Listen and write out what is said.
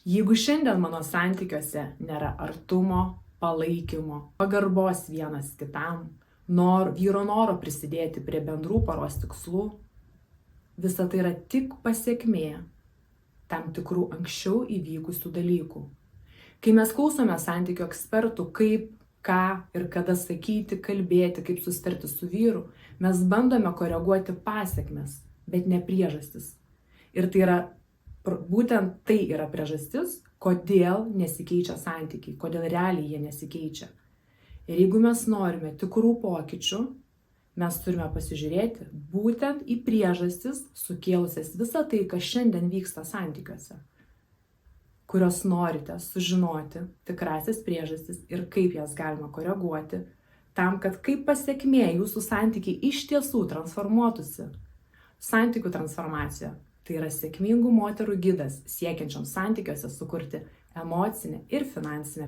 Jeigu šiandien mano santykiuose nėra artumo, palaikymo, pagarbos vienas kitam, vyro noro prisidėti prie bendrų poros tikslų, visa tai yra tik pasekmė tam tikrų anksčiau įvykusių dalykų. Kai mes klausome santykių ekspertų, kaip, ką ir kada sakyti, kalbėti, kaip susitarti su vyru, mes bandome koreguoti pasekmes, bet ne priežastis. Ir būtent tai yra priežastis, kodėl nesikeičia santykiai, kodėl realiai jie nesikeičia. Ir jeigu mes norime tikrų pokyčių, mes turime pasižiūrėti būtent į priežastis, sukėlusias visą tai, kas šiandien vyksta santykiuose, kurios norite sužinoti, tikrasis priežastis ir kaip jas galima koreguoti, tam, kad kaip pasekmė jūsų santykiai iš tiesų transformuotųsi. Santykių transformacija tai yra sėkmingų moterų gidas siekiančiam santykiuose sukurti emocinę ir finansinę